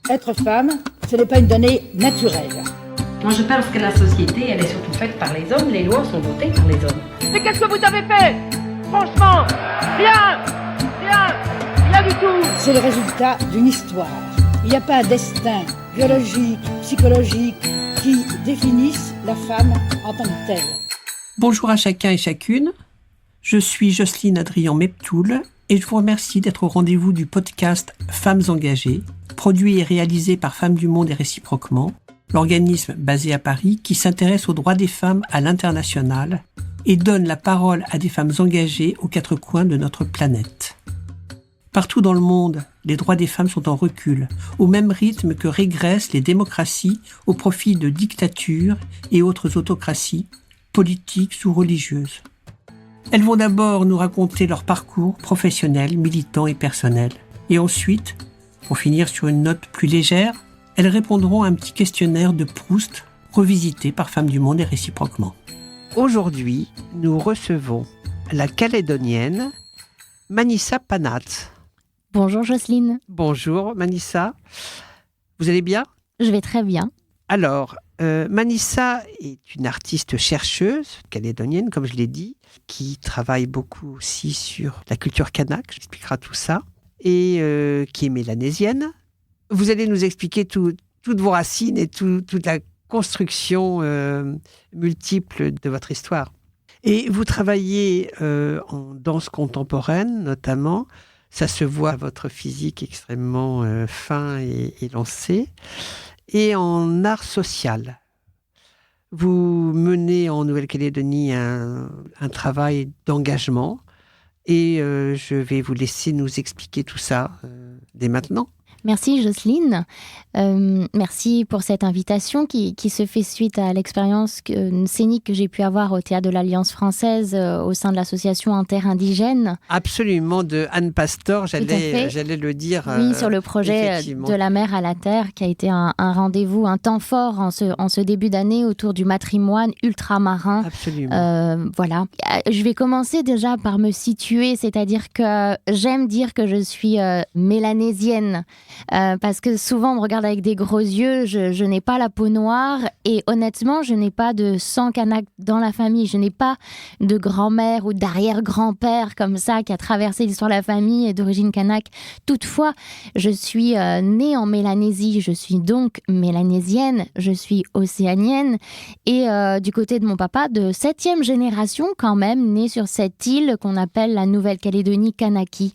Être femme, ce n'est pas une donnée naturelle. Moi, je pense que la société, elle est surtout faite par les hommes. Les lois sont votées par les hommes. Mais qu'est-ce que vous avez fait? Franchement, rien du tout. C'est le résultat d'une histoire. Il n'y a pas un destin biologique, psychologique qui définisse la femme en tant que telle. Bonjour à chacun et chacune. Je suis Jocelyne Adrian-Meptoul et je vous remercie d'être au rendez-vous du podcast Femmes engagées, produit et réalisé par Femmes du Monde et réciproquement, l'organisme basé à Paris qui s'intéresse aux droits des femmes à l'international et donne la parole à des femmes engagées aux quatre coins de notre planète. Partout dans le monde, les droits des femmes sont en recul, au même rythme que régressent les démocraties au profit de dictatures et autres autocraties, politiques ou religieuses. Elles vont d'abord nous raconter leur parcours professionnel, militant et personnel. Et ensuite, pour finir sur une note plus légère, elles répondront à un petit questionnaire de Proust, revisité par Femmes du Monde et réciproquement. Aujourd'hui, nous recevons la Calédonienne Manissa Panat. Bonjour Jocelyne. Bonjour Manissa. Vous allez bien ? Je vais très bien. Alors, Manissa est une artiste chercheuse calédonienne, comme je l'ai dit, qui travaille beaucoup aussi sur la culture kanak, j'expliquerai tout ça, et qui est mélanésienne. Vous allez nous expliquer toutes vos racines et toute la construction multiple de votre histoire. Et vous travaillez en danse contemporaine, notamment. Ça se voit à votre physique extrêmement fin et lancé. Et en art social. Vous menez en Nouvelle-Calédonie un travail d'engagement. Et je vais vous laisser nous expliquer tout ça dès maintenant. Merci Jocelyne. Merci pour cette invitation qui se fait suite à l'expérience scénique que j'ai pu avoir au Théâtre de l'Alliance française au sein de l'association interindigène. Absolument, de Anne Pastor, j'allais le dire. Oui, sur le projet de la mer à la terre, qui a été un rendez-vous, un temps fort en ce début d'année autour du matrimoine ultramarin. Absolument. Voilà. Je vais commencer déjà par me situer, c'est-à-dire que j'aime dire que je suis mélanésienne. Parce que souvent on me regarde avec des gros yeux, je n'ai pas la peau noire et honnêtement je n'ai pas de sang kanak dans la famille, je n'ai pas de grand-mère ou d'arrière-grand-père comme ça qui a traversé l'histoire de la famille et d'origine kanak. Toutefois, je suis née en Mélanésie, je suis donc mélanésienne, je suis océanienne et du côté de mon papa de 7e génération quand même, née sur cette île qu'on appelle la Nouvelle-Calédonie Kanaki.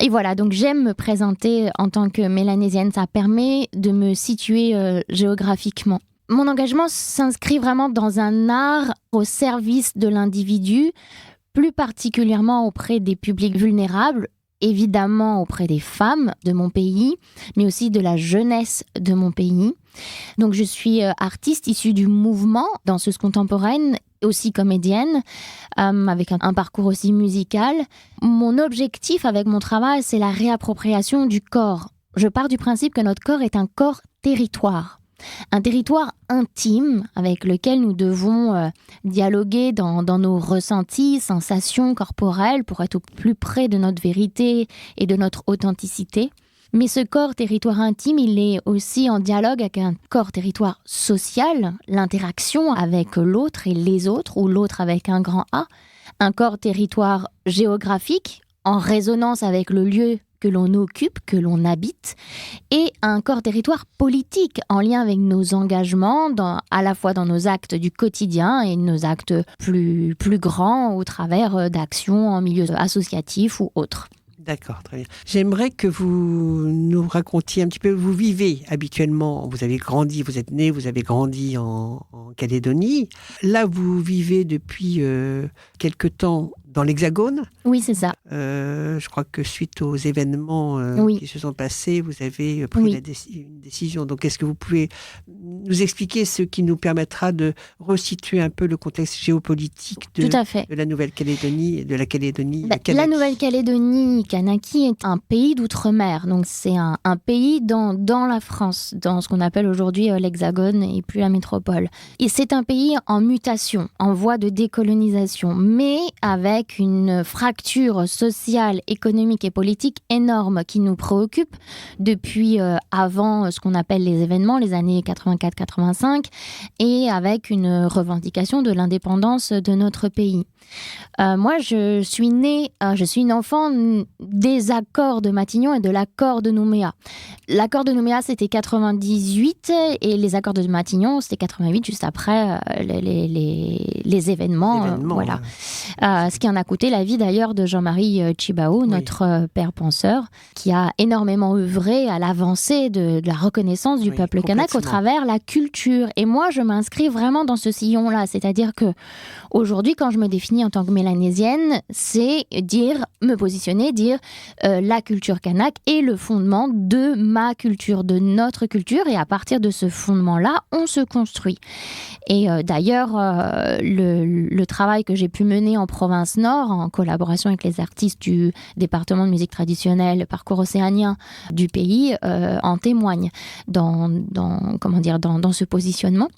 Et voilà, donc j'aime me présenter en tant que mélanésienne. Ça permet de me situer géographiquement. Mon engagement s'inscrit vraiment dans un art au service de l'individu, plus particulièrement auprès des publics vulnérables, évidemment auprès des femmes de mon pays, mais aussi de la jeunesse de mon pays. Donc je suis artiste issue du mouvement, danseuse contemporaine, aussi comédienne, avec un parcours aussi musical. Mon objectif avec mon travail, c'est la réappropriation du corps. Je pars du principe que notre corps est un corps territoire. Un territoire intime avec lequel nous devons dialoguer dans nos ressentis, sensations corporelles pour être au plus près de notre vérité et de notre authenticité. Mais ce corps territoire intime, il est aussi en dialogue avec un corps territoire social, l'interaction avec l'autre et les autres, ou l'autre avec un grand A. Un corps territoire géographique, en résonance avec le lieu que l'on occupe, que l'on habite, et un corps territoire politique, en lien avec nos engagements, à la fois dans nos actes du quotidien et nos actes plus grands au travers d'actions en milieu associatif ou autres. D'accord, très bien. J'aimerais que vous nous racontiez un petit peu, vous vivez habituellement, vous avez grandi, vous êtes né, vous avez grandi en Calédonie. Là, vous vivez depuis quelque temps dans l'Hexagone. Oui, c'est ça. Je crois que suite aux événements qui se sont passés, vous avez pris une décision. Donc, est-ce que vous pouvez nous expliquer ce qui nous permettra de resituer un peu le contexte géopolitique de la Nouvelle-Calédonie, de la Calédonie Kanaki? La Nouvelle-Calédonie Kanaki est un pays d'outre-mer. Donc, c'est un pays dans la France, dans ce qu'on appelle aujourd'hui l'Hexagone et plus la métropole. Et c'est un pays en mutation, en voie de décolonisation, mais avec avec une fracture sociale, économique et politique énorme qui nous préoccupe depuis avant ce qu'on appelle les événements, les années 84-85, et avec une revendication de l'indépendance de notre pays. Moi, je suis une enfant des accords de Matignon et de l'accord de Nouméa. L'accord de Nouméa, c'était 98 et les accords de Matignon, c'était 88, juste après les événements. Voilà. Ce qui en a coûté la vie d'ailleurs de Jean-Marie Tjibaou, notre père penseur, qui a énormément œuvré à l'avancée de la reconnaissance du peuple kanak au travers la culture. Et moi, je m'inscris vraiment dans ce sillon-là. C'est-à-dire que aujourd'hui, quand je me définis en tant que mélanésienne, c'est me positionner, dire la culture kanak est le fondement de ma culture, de notre culture, et à partir de ce fondement-là, on se construit. Et d'ailleurs, le travail que j'ai pu mener en province Nord, en collaboration avec les artistes du département de musique traditionnelle, parcours océanien du pays, en témoigne dans ce positionnement.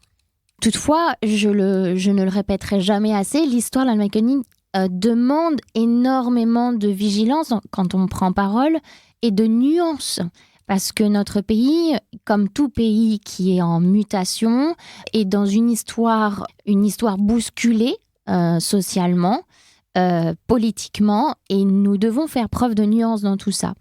Toutefois, je ne le répéterai jamais assez, l'histoire de la Nouvelle-Calédonie demande énormément de vigilance quand on prend parole et de nuances. Parce que notre pays, comme tout pays qui est en mutation, est dans une histoire bousculée socialement, politiquement, et nous devons faire preuve de nuance dans tout ça.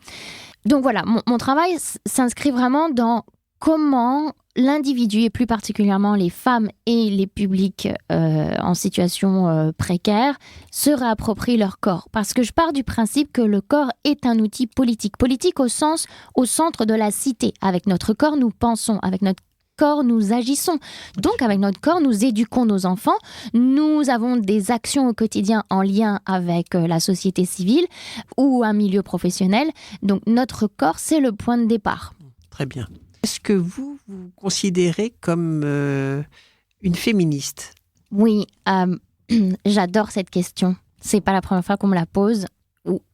Donc voilà, mon travail s'inscrit vraiment dans comment l'individu, et plus particulièrement les femmes et les publics en situation précaire, se réapproprient leur corps. Parce que je pars du principe que le corps est un outil politique. Politique au centre de la cité. Avec notre corps, nous pensons. Avec notre corps, nous agissons. Donc, avec notre corps, nous éduquons nos enfants. Nous avons des actions au quotidien en lien avec la société civile ou un milieu professionnel. Donc, notre corps, c'est le point de départ. Très bien. Est-ce que vous considérez comme une féministe ? Oui, j'adore cette question. C'est pas la première fois qu'on me la pose.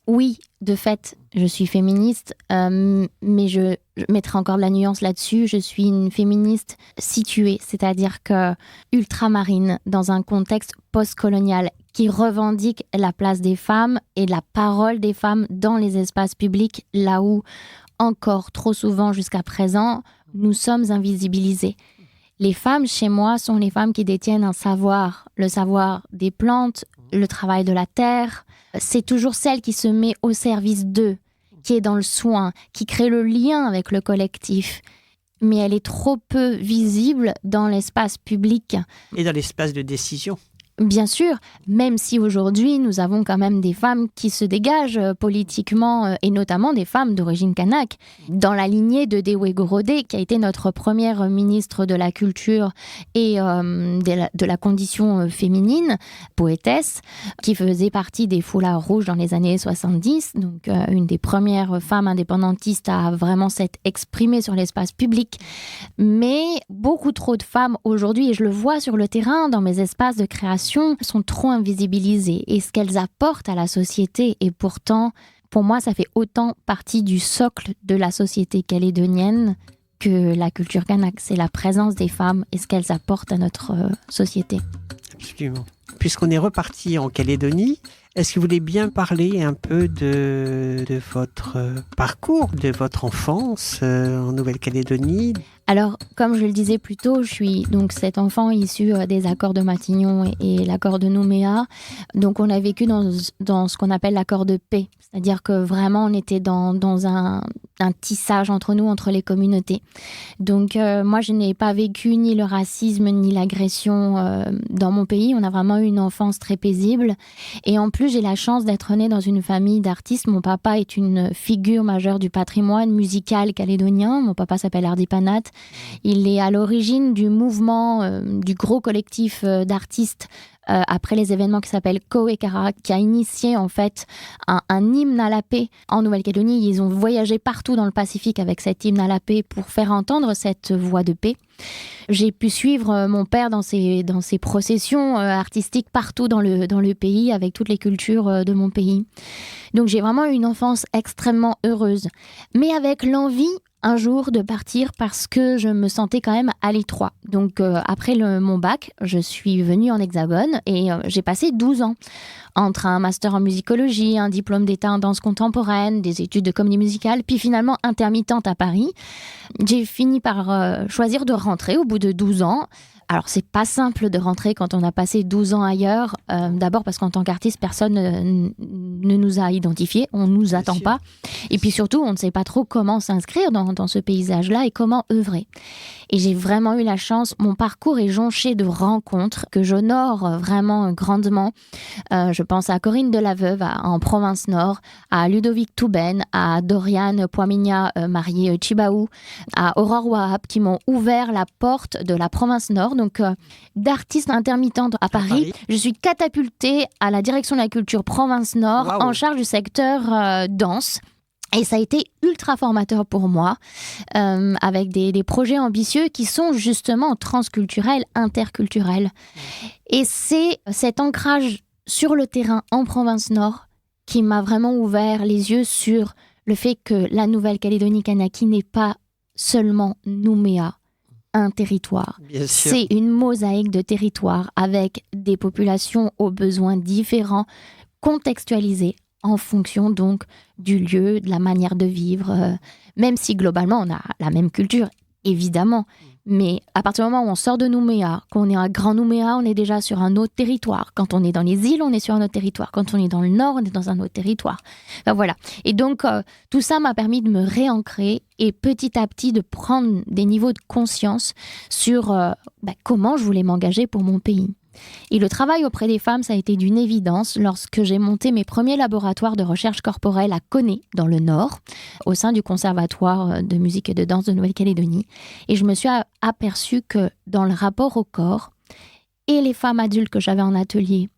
Oui, de fait, je suis féministe, mais je mettrai encore de la nuance là-dessus. Je suis une féministe située, c'est-à-dire que ultramarine, dans un contexte post-colonial qui revendique la place des femmes et la parole des femmes dans les espaces publics, là où encore trop souvent jusqu'à présent, nous sommes invisibilisés. Les femmes chez moi sont les femmes qui détiennent un savoir, le savoir des plantes, le travail de la terre. C'est toujours celle qui se met au service d'eux, qui est dans le soin, qui crée le lien avec le collectif. Mais elle est trop peu visible dans l'espace public. Et dans l'espace de décision. Bien sûr, même si aujourd'hui nous avons quand même des femmes qui se dégagent politiquement, et notamment des femmes d'origine kanak, dans la lignée de Dewe Gorodé, qui a été notre première ministre de la Culture et de la condition féminine, poétesse, qui faisait partie des Foulards Rouges dans les années 70, donc une des premières femmes indépendantistes à vraiment s'être exprimée sur l'espace public. Mais beaucoup trop de femmes aujourd'hui, et je le vois sur le terrain, dans mes espaces de création, sont trop invisibilisées, et ce qu'elles apportent à la société, et pourtant, pour moi, ça fait autant partie du socle de la société calédonienne que la culture kanak. C'est la présence des femmes et ce qu'elles apportent à notre société. Absolument. Puisqu'on est reparti en Calédonie, est-ce que vous voulez bien parler un peu de votre parcours, de votre enfance en Nouvelle-Calédonie ? Alors, comme je le disais plus tôt, je suis donc cet enfant issu des accords de Matignon et l'accord de Nouméa. Donc, on a vécu dans ce qu'on appelle l'accord de paix. C'est-à-dire que vraiment, on était dans un tissage entre nous, entre les communautés. Donc, moi, je n'ai pas vécu ni le racisme, ni l'agression dans mon pays. On a vraiment eu une enfance très paisible. Et en plus, j'ai la chance d'être née dans une famille d'artistes. Mon papa est une figure majeure du patrimoine musical calédonien. Mon papa s'appelle Hardy Panat. Il est à l'origine du mouvement, du gros collectif d'artistes après les événements qui s'appelle Koekara, qui a initié en fait un hymne à la paix en Nouvelle-Calédonie. Ils ont voyagé partout dans le Pacifique avec cet hymne à la paix pour faire entendre cette voix de paix. J'ai pu suivre mon père dans ses processions artistiques partout dans le pays, avec toutes les cultures de mon pays. Donc j'ai vraiment eu une enfance extrêmement heureuse, mais avec l'envie un jour de partir parce que je me sentais quand même à l'étroit. Donc après mon bac, je suis venue en Hexagone et j'ai passé 12 ans entre un master en musicologie, un diplôme d'état en danse contemporaine, des études de comédie musicale, puis finalement intermittente à Paris. J'ai fini par choisir de rentrer au bout de 12 ans. Alors, c'est pas simple de rentrer quand on a passé 12 ans ailleurs. D'abord parce qu'en tant qu'artiste, personne ne nous a identifiés, on ne nous attend pas. Et puis surtout, on ne sait pas trop comment s'inscrire dans ce paysage-là et comment œuvrer. Et j'ai vraiment eu la chance, mon parcours est jonché de rencontres que j'honore vraiment grandement. Je pense à Corinne Delaveuve en province Nord, à Ludovic Touben, à Doriane Poimigna, mariée Chibaou, à Aurore Wahab, qui m'ont ouvert la porte de la province Nord. Donc, d'artiste intermittente à Paris, je suis catapultée à la direction de la culture province Nord, en charge du secteur danse. Et ça a été ultra formateur pour moi, avec des projets ambitieux qui sont justement transculturels, interculturels. Et c'est cet ancrage sur le terrain en province Nord qui m'a vraiment ouvert les yeux sur le fait que la Nouvelle-Calédonie-Kanaki n'est pas seulement Nouméa, un territoire. C'est une mosaïque de territoires avec des populations aux besoins différents, contextualisés en fonction donc du lieu, de la manière de vivre, même si globalement on a la même culture, évidemment. Mais à partir du moment où on sort de Nouméa, qu'on est à Grand Nouméa, on est déjà sur un autre territoire. Quand on est dans les îles, on est sur un autre territoire. Quand on est dans le nord, on est dans un autre territoire. Enfin, voilà. Et donc, tout ça m'a permis de me réancrer et petit à petit de prendre des niveaux de conscience sur comment je voulais m'engager pour mon pays. Et le travail auprès des femmes, ça a été d'une évidence lorsque j'ai monté mes premiers laboratoires de recherche corporelle à Koné, dans le Nord, au sein du Conservatoire de musique et de danse de Nouvelle-Calédonie. Et je me suis aperçue que dans le rapport au corps, et les femmes adultes que j'avais en atelier,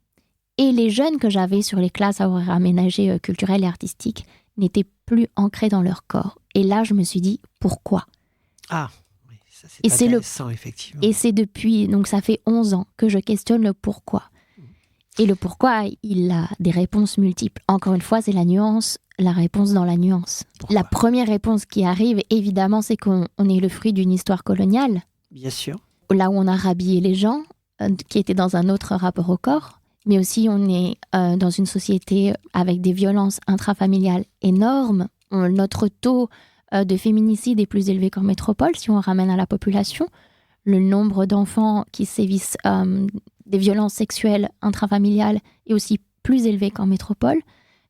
et les jeunes que j'avais sur les classes à horaires aménagés culturels et artistiques, n'étaient plus ancrés dans leur corps. Et là, je me suis dit, pourquoi ? C'est intéressant, effectivement. Et c'est depuis, donc ça fait 11 ans que je questionne le pourquoi. Et le pourquoi, il a des réponses multiples. Encore une fois, c'est la nuance, la réponse dans la nuance. Pourquoi ? La première réponse qui arrive, évidemment, c'est qu'on est le fruit d'une histoire coloniale. Bien sûr. Là où on a rhabillé les gens, qui étaient dans un autre rapport au corps. Mais aussi, on est dans une société avec des violences intrafamiliales énormes. Notre taux de féminicide est plus élevé qu'en métropole, si on ramène à la population. Le nombre d'enfants qui sévissent des violences sexuelles intrafamiliales est aussi plus élevé qu'en métropole,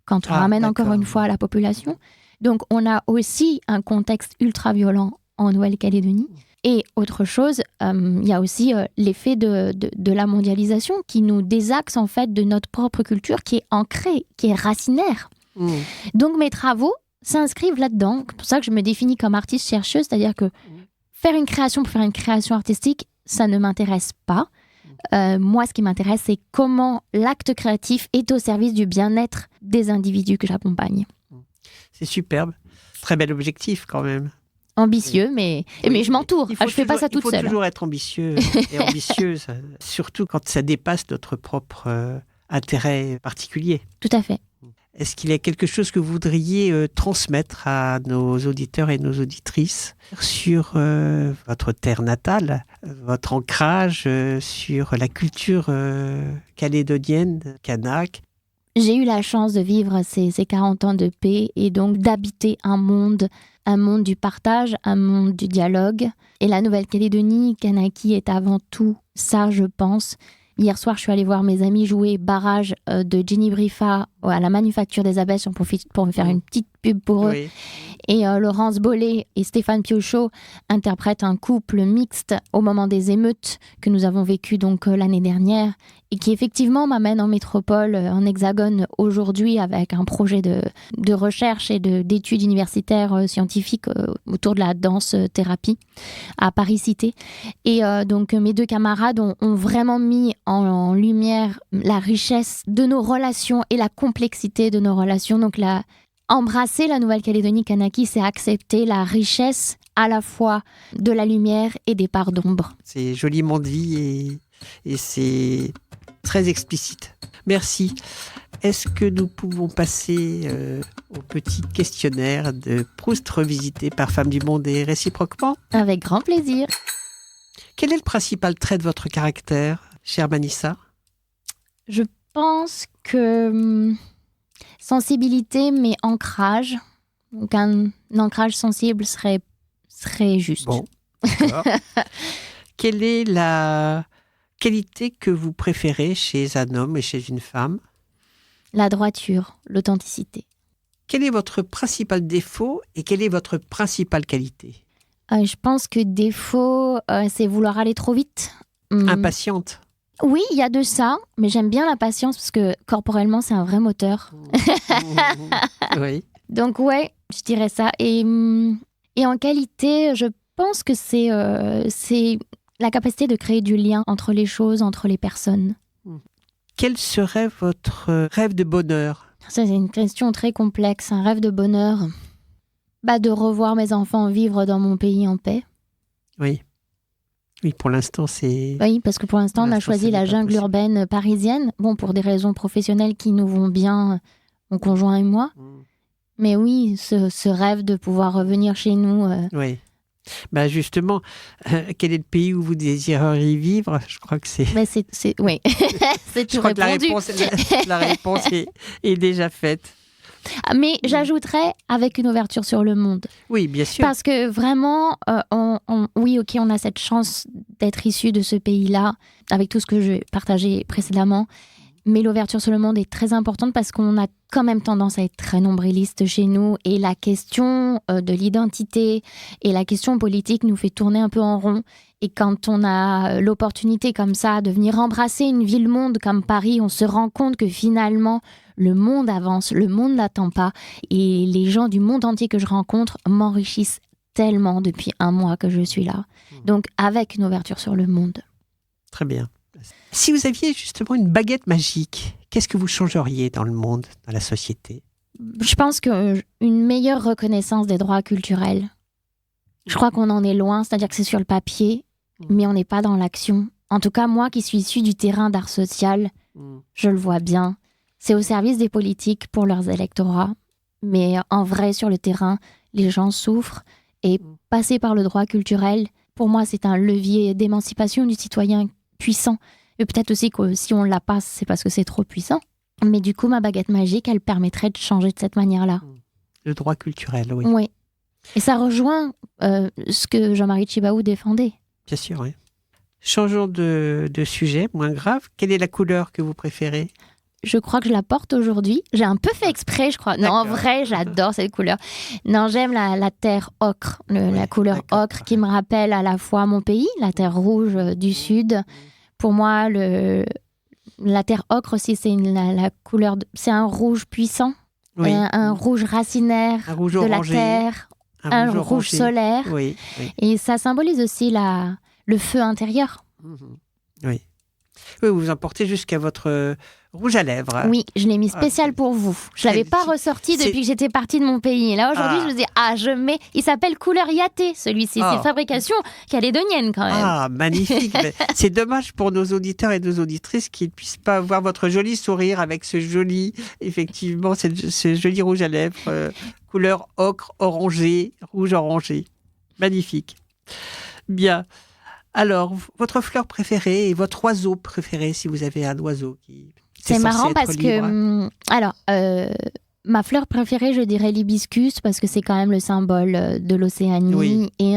quand on ramène encore une fois à la population. Donc, on a aussi un contexte ultra-violent en Nouvelle-Calédonie. Et autre chose, il y a aussi l'effet de la mondialisation qui nous désaxe en fait de notre propre culture qui est ancrée, qui est racinaire. Donc, mes travaux s'inscrivent là-dedans. C'est pour ça que je me définis comme artiste-chercheuse, c'est-à-dire que faire une création pour faire une création artistique, ça ne m'intéresse pas. Moi, ce qui m'intéresse, c'est comment l'acte créatif est au service du bien-être des individus que j'accompagne. C'est superbe. Très bel objectif quand même. Ambitieux, mais je m'entoure. Je ne fais pas ça toute seule. Il faut toujours être ambitieux et ambitieuse, surtout quand ça dépasse notre propre intérêt particulier. Tout à fait. Est-ce qu'il y a quelque chose que vous voudriez transmettre à nos auditeurs et nos auditrices sur votre terre natale, votre ancrage sur la culture calédonienne, kanak ? J'ai eu la chance de vivre ces 40 ans de paix et donc d'habiter un monde du partage, un monde du dialogue. Et la Nouvelle-Calédonie, Kanaki est avant tout ça, je pense. Hier soir, je suis allée voir mes amis jouer Barrage de Jenny Brifa à la Manufacture des Abeilles. On profite pour me faire une petite pub pour eux. Oui. Et Laurence Bollet et Stéphane Piochot interprètent un couple mixte au moment des émeutes que nous avons vécues donc l'année dernière et qui effectivement m'amène en métropole, en Hexagone aujourd'hui avec un projet de recherche et d'études universitaires scientifiques autour de la danse-thérapie à Paris-Cité. Et donc mes deux camarades ont vraiment mis en lumière la richesse de nos relations et la complexité de nos relations. Donc embrasser la Nouvelle-Calédonie Kanaki, c'est accepter la richesse à la fois de la lumière et des parts d'ombre. C'est joliment dit et c'est très explicite. Merci. Est-ce que nous pouvons passer au petit questionnaire de Proust revisité par Femmes du Monde et réciproquement. Avec grand plaisir. Quel est le principal trait de votre caractère, chère Manissa ? Je pense que sensibilité, mais ancrage. Donc un ancrage sensible serait juste. Bon, d'accord. Quelle est la qualité que vous préférez chez un homme et chez une femme ? La droiture, l'authenticité. Quel est votre principal défaut et quelle est votre principale qualité ? Je pense que défaut, c'est vouloir aller trop vite. Impatiente ? Oui, il y a de ça, mais j'aime bien la patience parce que corporellement, c'est un vrai moteur. Oui. Donc ouais, je dirais ça. Et en qualité, je pense que c'est la capacité de créer du lien entre les choses, entre les personnes. Quel serait votre rêve de bonheur ? Ça, c'est une question très complexe. Un rêve de bonheur, de revoir mes enfants vivre dans mon pays en paix. Oui. Oui, pour l'instant, c'est... Oui, parce que pour l'instant, on a choisi la jungle urbaine parisienne. Bon, pour des raisons professionnelles qui nous vont bien, mon conjoint et moi. Mais oui, ce rêve de pouvoir revenir chez nous. Oui. Justement, quel est le pays où vous désireriez vivre ? Je crois que c'est... Oui, c'est tout Je crois répondu. que la réponse est déjà faite. Mais j'ajouterais avec une ouverture sur le monde. Oui, bien sûr. Parce que vraiment, on a cette chance d'être issu de ce pays-là, avec tout ce que j'ai partagé précédemment. Mais l'ouverture sur le monde est très importante parce qu'on a quand même tendance à être très nombriliste chez nous. Et la question de l'identité et la question politique nous fait tourner un peu en rond. Et quand on a l'opportunité comme ça de venir embrasser une ville-monde comme Paris, on se rend compte que finalement, le monde avance, le monde n'attend pas. Et les gens du monde entier que je rencontre m'enrichissent tellement depuis un mois que je suis là. Donc, avec une ouverture sur le monde. Très bien. Si vous aviez justement une baguette magique, qu'est-ce que vous changeriez dans le monde, dans la société ? Je pense qu'une meilleure reconnaissance des droits culturels. Je crois qu'on en est loin, c'est-à-dire que c'est sur le papier, mais on n'est pas dans l'action. En tout cas, moi qui suis issue du terrain d'art social, je le vois bien. C'est au service des politiques pour leurs électorats. Mais en vrai, sur le terrain, les gens souffrent. Et passer par le droit culturel, pour moi, c'est un levier d'émancipation du citoyen puissant. Et peut-être aussi que si on la passe, c'est parce que c'est trop puissant. Mais du coup, ma baguette magique, elle permettrait de changer de cette manière-là. Le droit culturel, oui. Oui. Et ça rejoint ce que Jean-Marie Tjibaou défendait. Bien sûr, oui. Changeons de sujet, moins grave. Quelle est la couleur que vous préférez ? Je crois que je la porte aujourd'hui. J'ai un peu fait exprès, je crois. Non, en vrai, j'adore cette couleur. Non, j'aime la terre ocre, la couleur ocre qui me rappelle à la fois mon pays, la terre rouge du sud. Pour moi, la terre ocre aussi, c'est la couleur... C'est un rouge puissant, un rouge racinaire un rouge de orangé, la terre, un rouge solaire. Oui. Et ça symbolise aussi le feu intérieur. Oui. Oui, vous en portez jusqu'à votre rouge à lèvres. Oui, je l'ai mis spécial pour vous. Je ne l'avais pas ressorti depuis que j'étais partie de mon pays. Et là, aujourd'hui, je me dis, je mets... Il s'appelle Couleur Yaté, celui-ci. C'est fabrication calédonienne, quand même. Ah, magnifique. C'est dommage pour nos auditeurs et nos auditrices qu'ils ne puissent pas voir votre joli sourire avec ce joli, effectivement, ce joli rouge à lèvres, couleur ocre, orangé, rouge orangé. Magnifique. Bien. Alors, votre fleur préférée et votre oiseau préféré, si vous avez un oiseau qui... C'est marrant parce que... ma fleur préférée, je dirais l'hibiscus, parce que c'est quand même le symbole de l'Océanie. Oui, et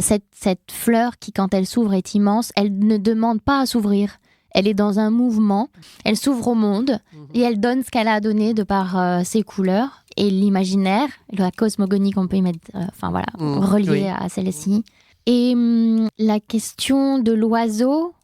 cette fleur qui, quand elle s'ouvre, est immense, elle ne demande pas à s'ouvrir. Elle est dans un mouvement, elle s'ouvre au monde et elle donne ce qu'elle a donné de par ses couleurs et l'imaginaire, la cosmogonie qu'on peut y mettre, reliée à celle-ci. Et la question de l'oiseau,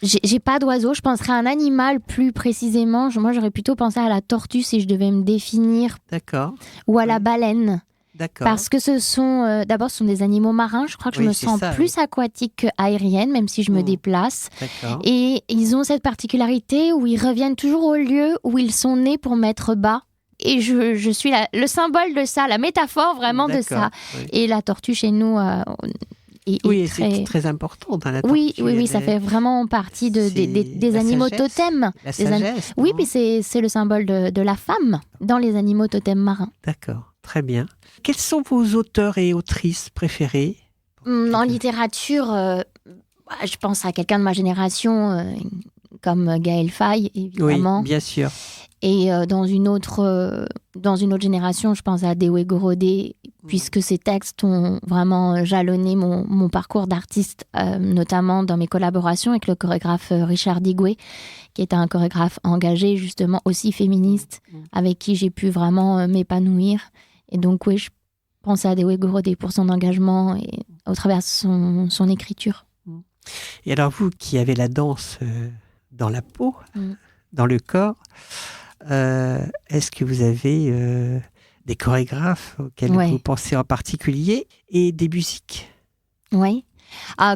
j'ai pas d'oiseau, je penserais à un animal plus précisément. Moi, j'aurais plutôt pensé à la tortue si je devais me définir. D'accord. Ou à la baleine. D'accord. Parce que ce sont des animaux marins. Je crois que je me sens plus aquatique qu'aérienne, même si je me déplace. D'accord. Et ils ont cette particularité où ils reviennent toujours au lieu où ils sont nés pour mettre bas. Et je suis le symbole de ça, la métaphore vraiment de ça. Oui. Et la tortue chez nous... Oui, c'est très important dans la tortue. Oui, ça fait vraiment partie des animaux totems. La sagesse. Oui, puis c'est le symbole de la femme dans les animaux totems marins. D'accord, très bien. Quels sont vos auteurs et autrices préférés? En littérature, je pense à quelqu'un de ma génération, comme Gaël Faye, évidemment. Oui, bien sûr. Et dans une autre génération, je pense à Dewey Gorodé, puisque ces textes ont vraiment jalonné mon parcours d'artiste, notamment dans mes collaborations avec le chorégraphe Richard Digoué, qui est un chorégraphe engagé, justement aussi féministe, avec qui j'ai pu vraiment m'épanouir. Et donc, oui, je pense à Dewey Gorodé pour son engagement et au travers de son écriture. Et alors, vous qui avez la danse dans la peau, dans le corps, est-ce que vous avez des chorégraphes auxquels vous pensez en particulier et des musiques? Oui.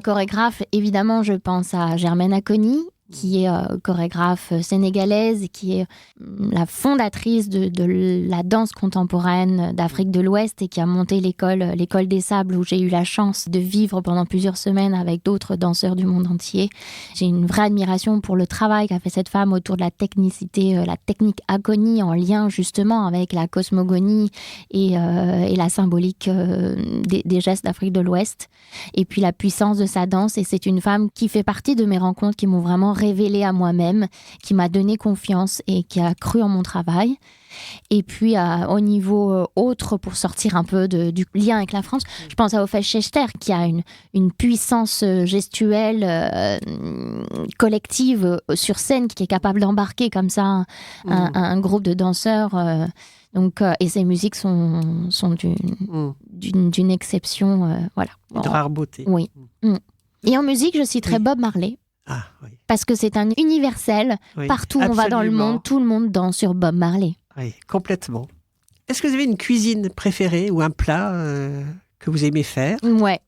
Chorégraphe, évidemment, je pense à Germaine Acogny, qui est chorégraphe sénégalaise, qui est la fondatrice de la danse contemporaine d'Afrique de l'Ouest et qui a monté l'école des Sables, où j'ai eu la chance de vivre pendant plusieurs semaines avec d'autres danseurs du monde entier. J'ai une vraie admiration pour le travail qu'a fait cette femme autour de la technicité, la technique Acogny, en lien justement avec la cosmogonie et la symbolique des gestes d'Afrique de l'Ouest. Et puis la puissance de sa danse. Et c'est une femme qui fait partie de mes rencontres, qui m'ont vraiment révélée à moi-même, qui m'a donné confiance et qui a cru en mon travail. Et puis au niveau autre, pour sortir un peu du lien avec la France, je pense à Ophèle Schechter, qui a une puissance gestuelle collective sur scène, qui est capable d'embarquer comme ça un groupe de danseurs. Et ces musiques sont d'une exception. Voilà. De rare beauté. Oui. Et en musique, je citerai Bob Marley. Ah, oui. Parce que c'est un universel. Oui, partout où on va dans le monde, tout le monde danse sur Bob Marley. Oui, complètement. Est-ce que vous avez une cuisine préférée ou un plat que vous aimez faire? Ouais,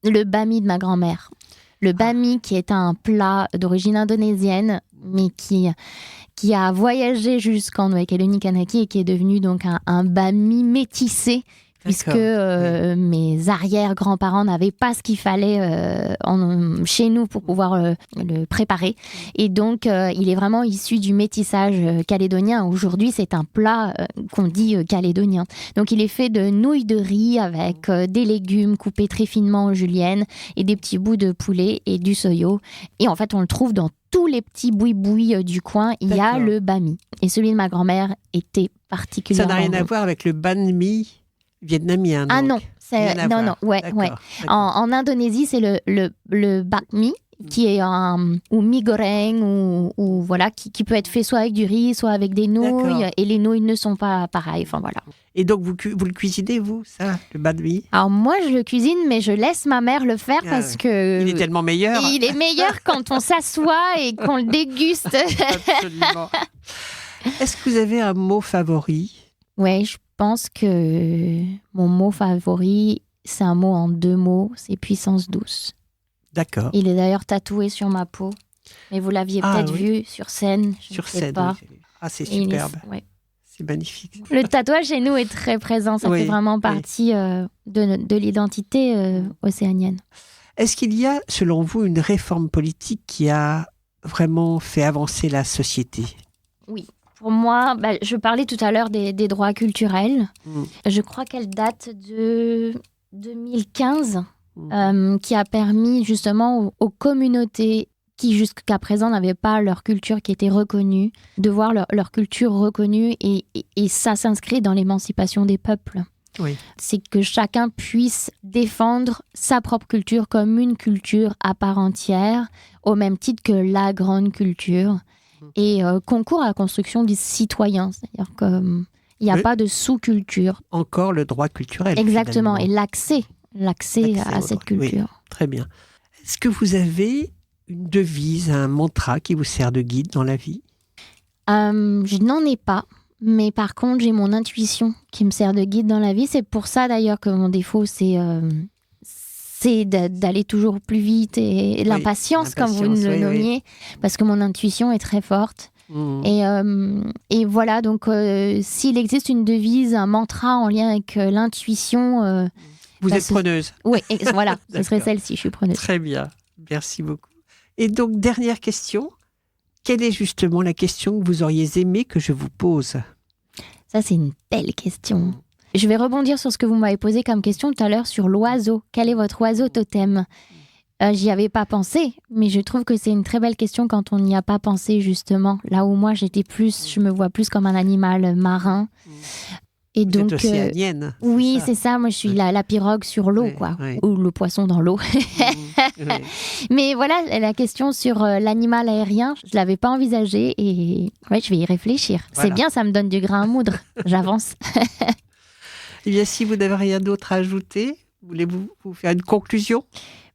le bami de ma grand-mère. Le bami, qui est un plat d'origine indonésienne, mais qui a voyagé jusqu'en Nouvelle-Calédonie Kanaki et qui est devenu donc un bami métissé, puisque mes arrière-grands-parents n'avaient pas ce qu'il fallait chez nous pour pouvoir le préparer. Et donc, il est vraiment issu du métissage calédonien. Aujourd'hui, c'est un plat qu'on dit calédonien. Donc, il est fait de nouilles de riz avec des légumes coupés très finement en julienne et des petits bouts de poulet et du soyo. Et en fait, on le trouve dans tous les petits boui-boui du coin. Il y a le bami. Et celui de ma grand-mère était particulièrement... Ça n'a rien à voir avec le banh mi vietnamien, donc. Ah non, En Indonésie, c'est le bak mi, qui est ou mi goreng, ou voilà, qui peut être fait soit avec du riz, soit avec des nouilles, et les nouilles ne sont pas pareilles. Enfin voilà. Et donc vous le cuisinez, vous, ça, le banh mi? Alors moi, je le cuisine, mais je laisse ma mère le faire parce que... Il est tellement meilleur. Il est meilleur quand on s'assoit et qu'on le déguste. Absolument. Est-ce que vous avez un mot favori? Oui, je pense que mon mot favori, c'est un mot en 2 mots, c'est puissance douce. D'accord. Il est d'ailleurs tatoué sur ma peau, mais vous l'aviez peut-être vu sur scène, je ne sais pas. Oui. Ah, c'est superbe. C'est magnifique. Le tatouage chez nous est très présent, ça fait vraiment partie de l'identité océanienne. Est-ce qu'il y a, selon vous, une réforme politique qui a vraiment fait avancer la société? Oui. Pour moi, je parlais tout à l'heure des droits culturels. Je crois qu'elle date de 2015, qui a permis justement aux communautés qui jusqu'à présent n'avaient pas leur culture qui était reconnue, de voir leur culture reconnue, et ça s'inscrit dans l'émancipation des peuples. Oui. C'est que chacun puisse défendre sa propre culture comme une culture à part entière, au même titre que la grande culture. Et concourt à la construction des citoyens. C'est-à-dire qu'il n'y a pas de sous-culture. Encore le droit culturel. Exactement, finalement. et l'accès à cette culture. Oui, très bien. Est-ce que vous avez une devise, un mantra qui vous sert de guide dans la vie? Je n'en ai pas. Mais par contre, j'ai mon intuition qui me sert de guide dans la vie. C'est pour ça d'ailleurs que mon défaut, c'est d'aller toujours plus vite, et l'impatience, comme vous le nommiez, parce que mon intuition est très forte. Et voilà, donc s'il existe une devise, un mantra en lien avec l'intuition, Vous êtes preneuse. Oui, voilà, ce serait celle-ci, je suis preneuse. Très bien, merci beaucoup. Et donc, dernière question. Quelle est justement la question que vous auriez aimé que je vous pose ? Ça, c'est une belle question. Je vais rebondir sur ce que vous m'avez posé comme question tout à l'heure sur l'oiseau. Quel est votre oiseau totem ? J'y avais pas pensé, mais je trouve que c'est une très belle question quand on n'y a pas pensé, justement. Là où moi, je me vois plus comme un animal marin. Et vous donc, êtes océanienne. oui, c'est ça. Moi, je suis la pirogue sur l'eau, quoi. Ou le poisson dans l'eau. Mais voilà, la question sur l'animal aérien, je l'avais pas envisagée et je vais y réfléchir. Voilà. C'est bien, ça me donne du grain à moudre. J'avance. Eh bien, si vous n'avez rien d'autre à ajouter, voulez-vous vous faire une conclusion ?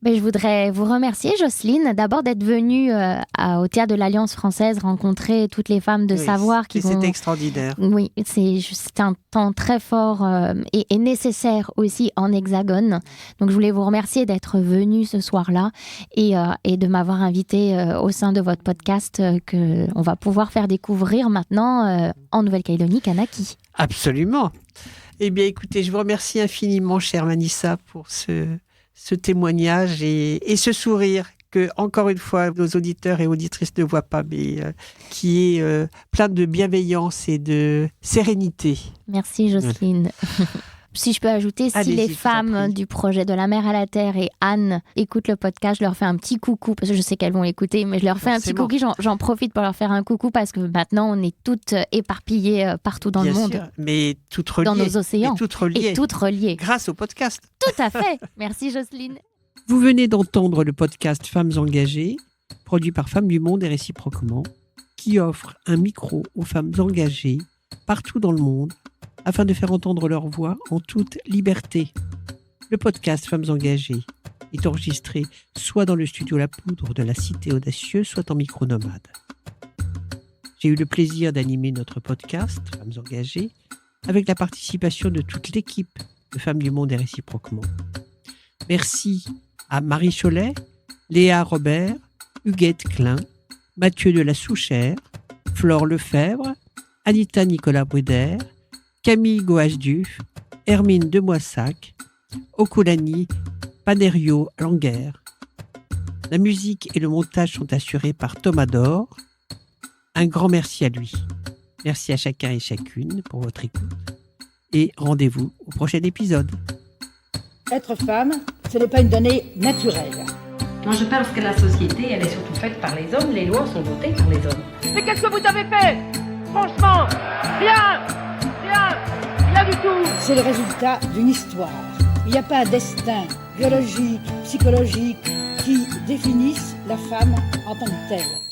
Je voudrais vous remercier, Jocelyne, d'abord d'être venue au Théâtre de l'Alliance française rencontrer toutes les femmes de savoir qui vont... C'était extraordinaire. Oui, c'est un temps très fort et nécessaire aussi en Hexagone. Donc, je voulais vous remercier d'être venue ce soir-là et de m'avoir invitée au sein de votre podcast qu'on va pouvoir faire découvrir maintenant en Nouvelle-Calédonie, Kanaki. Absolument. Eh bien, écoutez, je vous remercie infiniment, chère Manissa, pour ce témoignage et ce sourire que, encore une fois, nos auditeurs et auditrices ne voient pas, mais qui est plein de bienveillance et de sérénité. Merci, Jocelyne. Si je peux ajouter, si les femmes du projet De la mer à la terre et Anne écoutent le podcast, je leur fais un petit coucou, parce que je sais qu'elles vont l'écouter, mais je leur fais un petit coucou, j'en profite pour leur faire un coucou, parce que maintenant, on est toutes éparpillées partout dans le monde. Bien sûr, mais toutes reliées. Dans nos océans. Et toutes reliées. Grâce au podcast. Tout à fait. Merci, Jocelyne. Vous venez d'entendre le podcast Femmes engagées, produit par Femmes du Monde et réciproquement, qui offre un micro aux femmes engagées partout dans le monde, afin de faire entendre leur voix en toute liberté. Le podcast Femmes engagées est enregistré soit dans le studio La Poudre de la Cité Audacieuse, soit en micro-nomade. J'ai eu le plaisir d'animer notre podcast Femmes engagées avec la participation de toute l'équipe de Femmes du Monde et réciproquement. Merci à Marie Cholet, Léa Robert, Huguette Klein, Mathieu de la Souchère, Flore Lefebvre, Anita Nicolas Bruder, Camille Goasduf, Hermine de Moissac, Okulani Panerio Langer. La musique et le montage sont assurés par Thomas Dor. Un grand merci à lui. Merci à chacun et chacune pour votre écoute. Et rendez-vous au prochain épisode. Être femme, ce n'est pas une donnée naturelle. Moi, je pense que la société, elle est surtout faite par les hommes. Les lois sont votées par les hommes. Mais qu'est-ce que vous avez fait ? Franchement, rien du tout. C'est le résultat d'une histoire. Il n'y a pas un destin biologique, psychologique qui définisse la femme en tant que telle.